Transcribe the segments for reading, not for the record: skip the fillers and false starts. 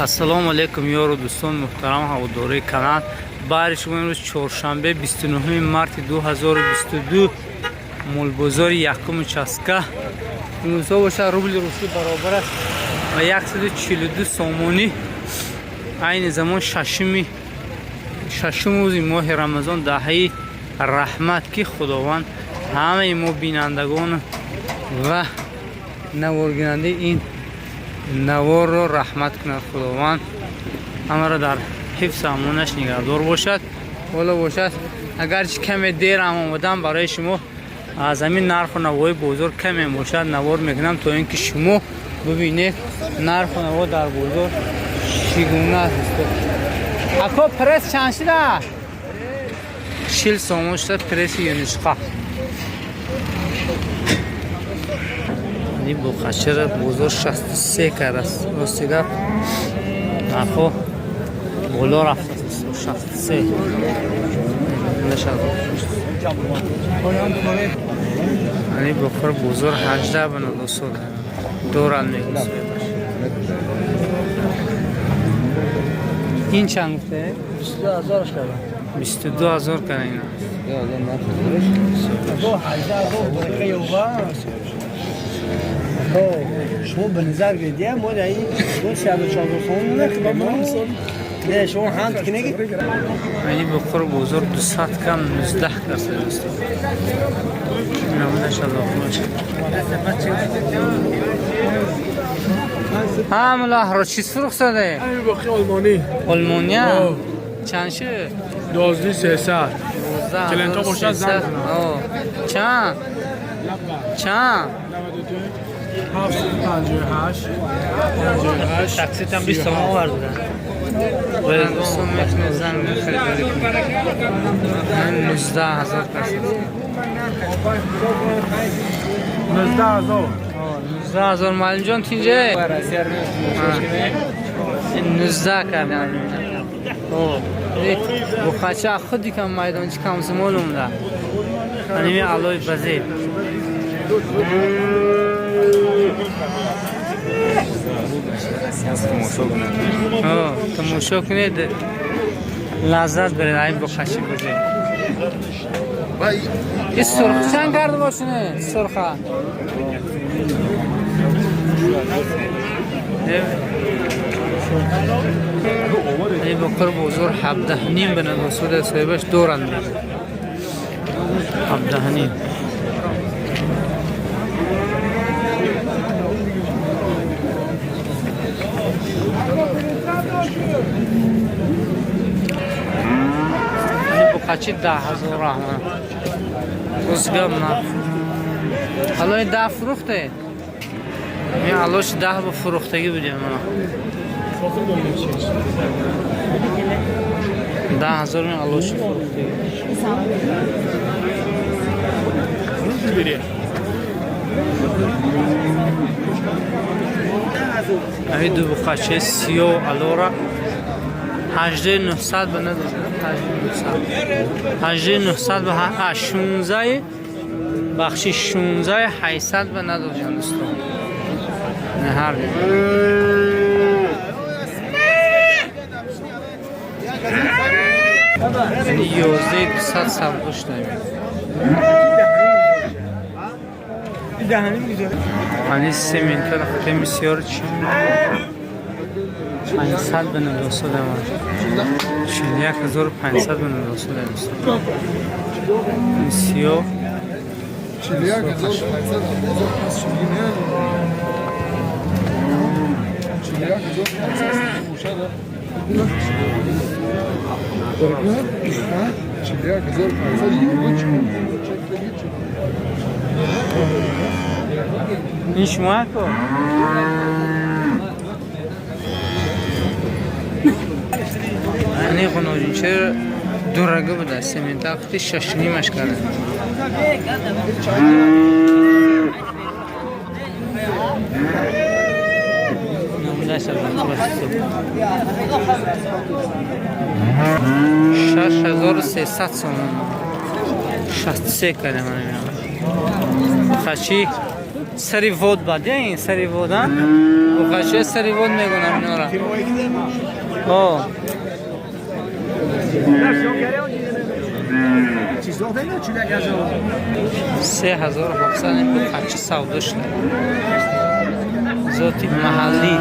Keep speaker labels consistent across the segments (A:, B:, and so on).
A: ассалому алайкум ёру дӯстон муҳтарам ҳаводорои канал. баъри шумо имрӯз чоршанбе 29 марти 2022 молбозори якум участка имрӯзҳо бошад рубли руши баробар аст ва 142 сомонӣ. айни замон шашум рӯзи моҳи рамазон даҳаи раҳмат ки худованд ҳамаи мо бинандагон ва наворгирандаи ин наворро раҳмат кунад худованд, ҳамаро дар ҳифз амонаш нигаҳдор бошад. ҳоло бошад агарчи каме дер ҳам омадам барои шумо аз ҳамин нарху навои бозор каме бошад навор мекунам то ин ки шумо бибинед нарху наво дар бозор чӣ гуна аст. ако пресс чанд шуда? 40 сомон шуда пресси юнишқа. Бухачера бозор 63 караст. Рости гап нархо боло рафтааст. 63 нешад. ани бухар бозор 18 бана досол доран мегӯс. ин чанд гуфте? 22000 кардам. 22000 кардам. Я адам нахозираш. До 18 ёва. شما به نظر گیدیه ما در این دو سیاد چهار خانه نخیده ما نه شما هند کنه گید اینی بخور بزرگ 200 کم 19 کرسه است نمونه شد آخونش هملا را چیز فروخ ساده؟ این بخی آلمانی آلمانی؟ چند شه؟ 12300 کلنتا باشد زن چند؟ چند؟ 758 تاکسی هم 20 تومن آوردن. باید دوستان میتونه زن خریداری کنه. من 19000 کسی. 19000. 19000 مالین جان تینجه. 19 کردن. اوه. بخاطر خودی کم میدانچی کم زمالم ده. انیمی علوی بازی. تماشا کنید لذت برید این بخشی بزید. این سرخ چند کرده باشونه سرخه این بکر بزرگ 17 نیم به نوسود صاحبش دورند 17 نیم بخچی 10000 رحمان روزگام نه حالا این 10 فروخته این علاش 10 با فروختگی بودیم 10000 این علاش فروختگی این دو بخچه 30 علورا 18900 به نداره 18900 به 16 بخشی 16 800 به نداره دوستان نه هر یعنی 11200 سرگوش داریم یعنی سیمنتر خیلی بسیار چی 500 به نداسته دارم 41500 به نداسته دارم سیاه 41500 این شما کو نه خونوجین چه دو رگه بوده سیمنت وقتی 6 نیمش کرده نمونه شد 6300 سومن 63 کرده من میام خچی سری وود باده این سری وود ها بخشه سری وود میگونم اینا را آه
B: چیزا دیگه چی دیگه
A: 3700 این بخشه سودا شده ذاتی محلی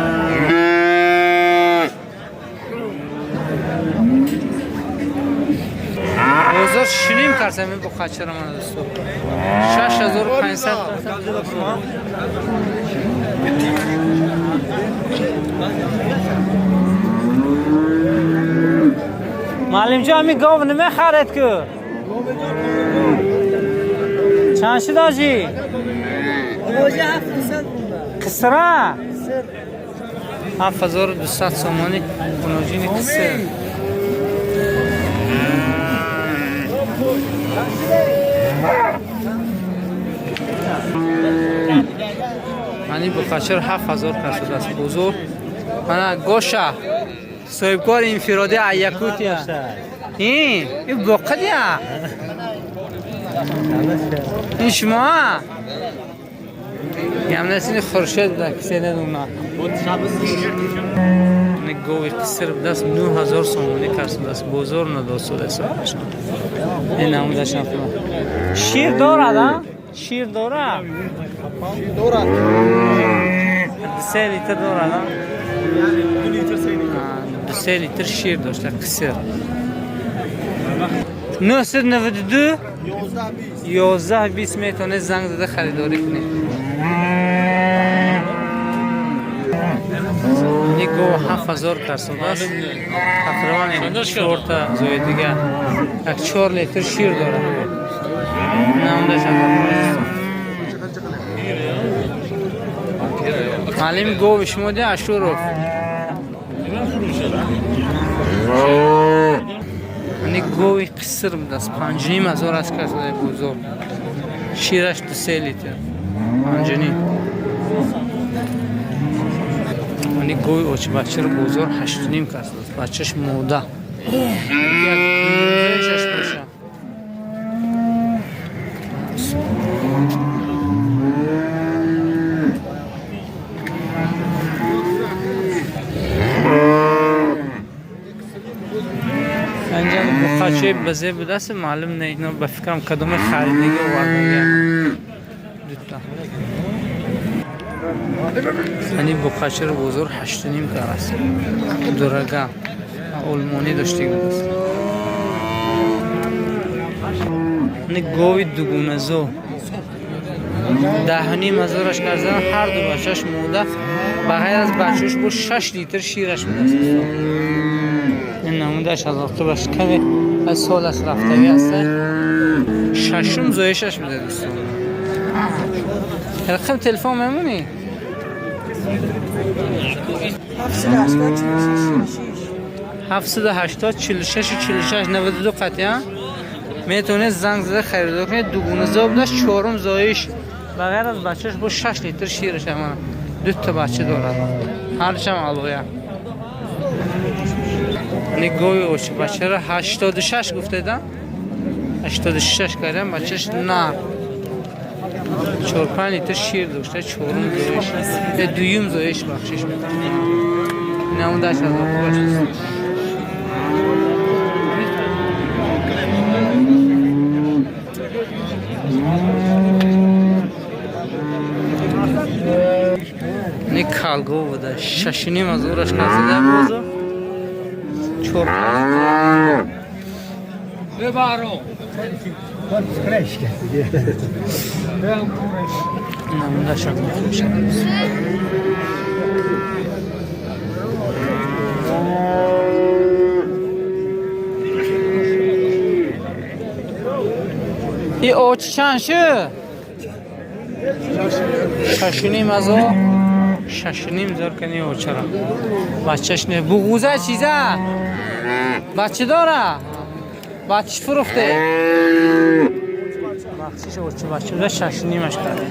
A: بازار شنیم کردم این بخشه را من دوستو 6500 معلم جا همی گاو نمی خرید که چند شد آجی؟ کسره 7200 سومانی کنوجین کسر منی بخشر 7000 کرد است بزرگ من گوشه صاحبکار انفرادی ایکوتی این بقدی این شما هم نسین خورشید بوده کسی ندونه نگوی کسر بوده است 9000 سومانی کرد است بزرگ نداستود است این نموده شما شیر دارد شیر دارد 3 لیتر دارد 3 لیتر شیر داشته کسر 992 11-20 میتونه زنگ زده خریداری کنید این گو 7000 کرسود است تقریبا 4 تا زوی دیگه 4 لیتر شیر داره نمونده شده معلم گو شما ده اشورو این گوی قصر بوده است 5500 است که بزرگ شیرش 3 لیتر 5.5 این گوی اوچ بچه رو بزرگ 8.5 کرد بچهش موده زیشش باشه بخاچه بزه بوده است معلوم نه اینا به فکرم کدوم خریدگی آوردن دوتا این بخاچه رو بزرگ 8.5 کرد است درگه علمانی داشته بوده است این گوی دوگونه زو 10,500 کردن هر دو بچهش موده بغیر از بچهش بود 6 لیتر شیرش بوده است این نمودش از وقت باش کمی از سال از رفتگی هسته ششم زویشش میده دوستان رقم تلفن میمونی 780 46 92 قطعه میتونه زنگ زده خریدار کنید دوگونه زاب داشت چهارم زایش بغیر از بچهش با 6 لیتر شیرش هم 2 تا بچه دارد هرچم الویا نگوی اوچ بچه را 86 گفته دم 86 کردم بچهش نه 4-5 لیتر شیر داشته چهارم زایش دویم زایش بخشش میده نمونده از باشه نی کالگو بوده 6.5 از اورش نزده بوده 4 ببارو نمونده شد میشه ای اوچ چند شد 6.5 از او 6.5 زار کنی اوچه را بچهش نه بغوزه چیزه بچه داره بچه فروخته بچهش اوچه بچه ده 6.5 اش کرده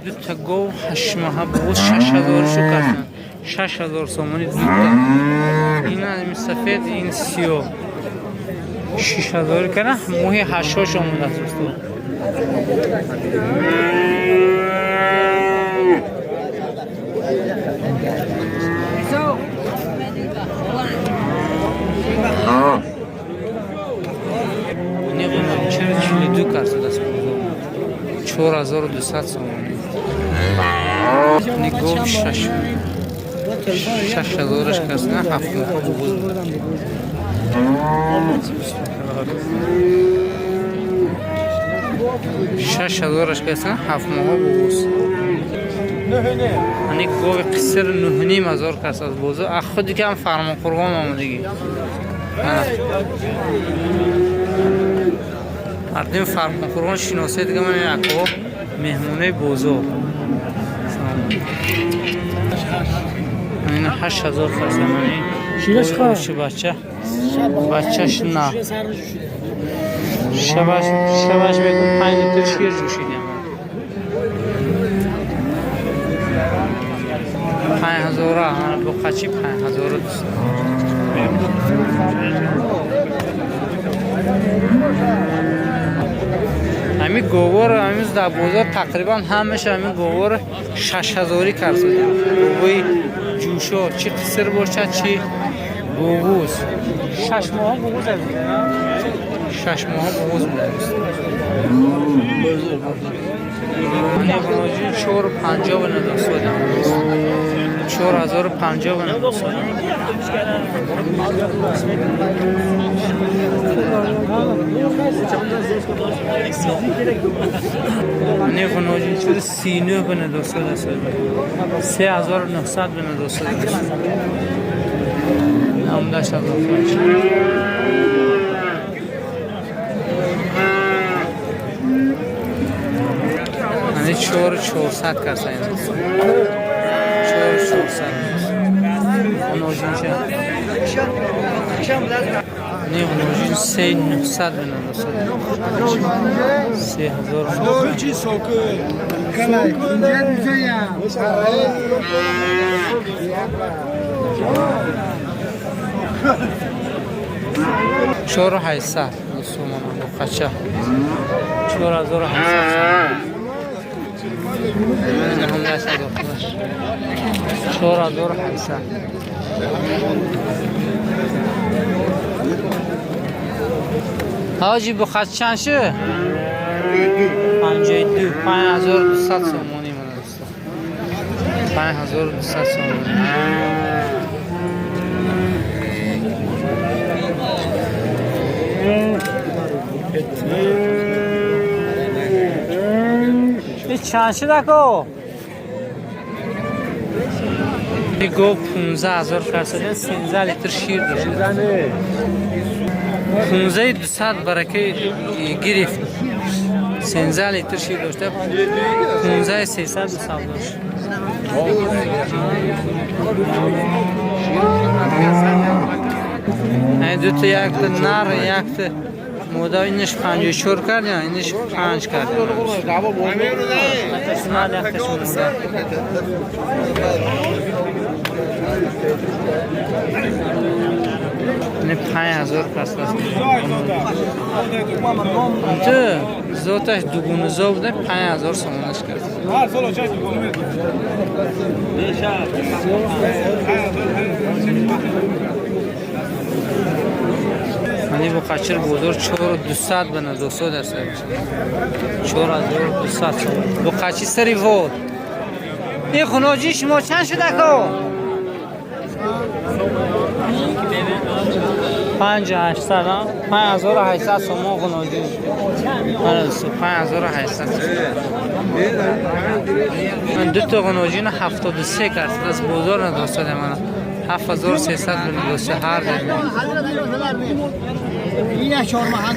A: دو تا گو 8 ماه بغوز 6,000 شو کردن 6,000 سومانی دو تا این هم سفید این 36,000 کنه موهی 8 شو آمده است چرا 42 درصد است 4200 سوم نگاه 6000 کس نه 7 6000 کس نه 7 ماه بوس یعنی گاو قصر 9500 کس از بوزو خودی که هم فرمان قربان آمدگی مردم فرمان قربان شناسه دیگه من این اکوا مهمونه بوزو این 8000 کس من این چه بچهش نه شبش بگم 5 لیتر شیر جوشیدیم 5000 با قچی 5000 دوست همین گوور همین در بازار تقریبا همش همین گوور 6000 کرد گوی جوشو چی قصر باشه چی بوغوز 6 ماه بوغوز هست 6 ماه بوغوز بوده من بروجی 450 بنا دوستم 4050 بنا دوستم من بروجی 39 بنا دوستم 3900 بنا دوستم هم داشت از یعنی 4400 کرد این 4400 اون اوجین چه نه اون اوجین 3900 بنا دوست 3000
B: چی سوکه کلای اینجا میگم
A: 4800 دوستان من بخچه 4800 هم دست دخترش 4800 حاجی بخچه چند شه 52 5200 سومونی من دوستان 5200 سومونی چند شده کو؟ گو 15000 فرسادن 13 لیتر شیر داشت 15200 برکه گرفت 13 لیتر شیر داشته 15300 داشت دو تا یک تا نر یک تا مودا اینش 54 کرد یا اینش 5 کرد اسمال یکتش مودا این 5000 پس است تو زوتش دوگونه زو بوده 5000 سومونش کرد منی با قچر بودور 4200 بنا 200 درصد 4200 با قچی سری وود این خنوجی شما چند شده که 5800 5800 سومو خنوجی من 5800 من دو تا خنوجی نه 73 کرد از بازار نداشته من 7300 بنا 200 هر ده
B: این شورما هم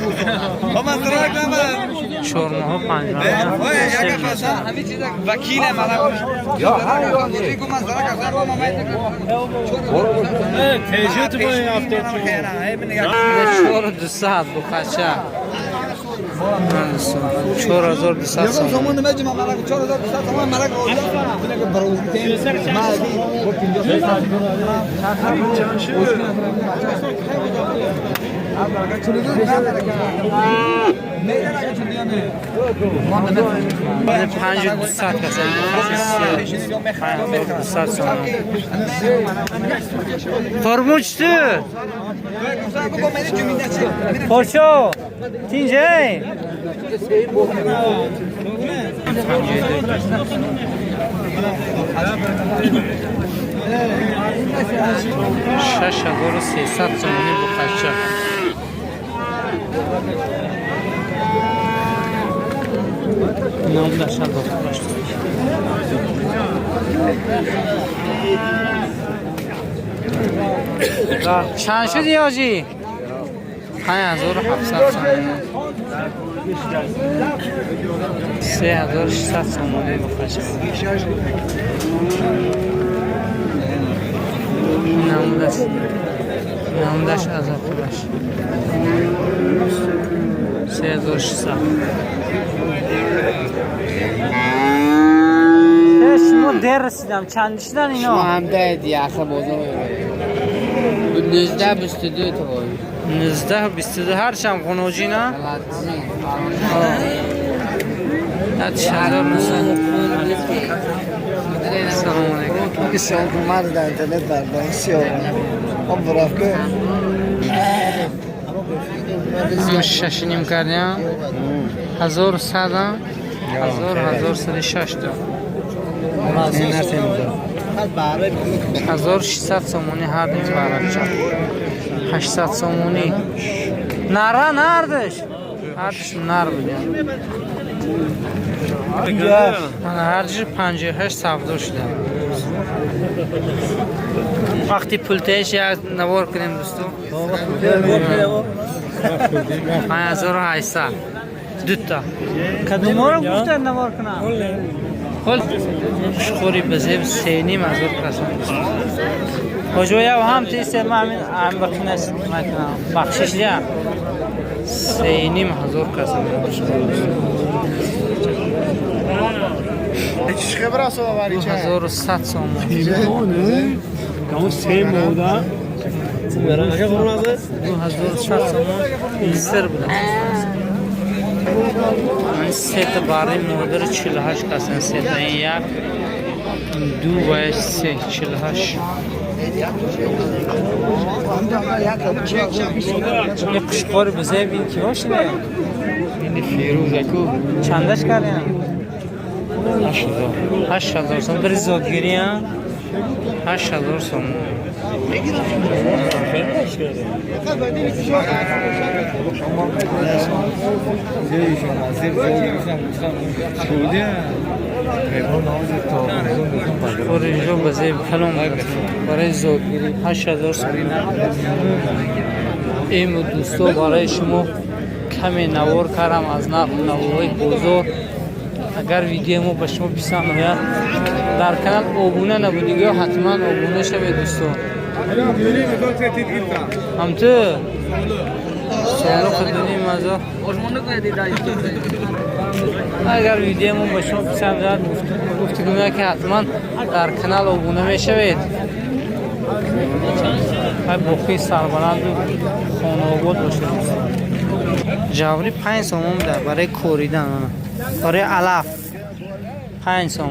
A: شورما ها 5
C: همین چیزا وکیل مالا یا بگو من زرا کردم
B: تیجت با این هفته
A: 4200 بخشه 4200
C: زمان نمیجم مالا 4200 زمان مالا
A: پنج و 200 کسان ترموز تو پرچو تینجه شش هزار و 300 تومانی با خرچه نام داشتن با خرچه چند شدی آجی؟ 5700 تومانی 3600 تومانی با خرچه نامداش از آخرش 3600 شما در رسیدم چند شدن اینا؟
D: شما هم ده دیخه بازار 19 22 تا
A: 19 22 هر چند قنوجی نه؟ سلام علیکم
B: که سال اومد در اینترنت برداشت سیاه هم برافته
A: شش نیم کردیم 1100 1106 تا 1600 سومونی هر نیز برابر 800 سومونی نره نردش نر بودیم من هر جور 58 سفدار شدم وقتی پولتش یک نوار کنیم دوستو 5800 دوتا کدوم رو گفته نوار کنم خل شخوری بزیب 3.5 هزار کسان کجویا و هم تیسه من هم بخینست میکنم بخشش دیم 3.5 هزار کسان
B: هیچ خبره سو آوری چه
A: 2100 سومون
B: کامو سه مودا برای چه قرون
A: 2100 سومون لیستر بودم من سه تا برای مادر 48 کسان سه تا این یک دو و سه 48 یه قشقار بزه بین که باشه این فیروز اکو چندش کردیم 8000 سوم بری زادگیری هم 8000 سوم اینجا بزه کلام برای زادگیری 8000 سوم این دوستو برای شما کمی نوار کردم از نوارهای بزرگ اگر ویدیو ما به شما پسند آید در کانال ابونه نبودید حتما ابونه شوید دوستان هم تو سوالو خدمتی مزا اگر ویدیو ما به شما پسند آید گفتگویی که حتما در کانال ابونه میشوید بخی سربلند و خانواد باشید جوری 5 سوم ده برای کوریدن برای علف 5 سوم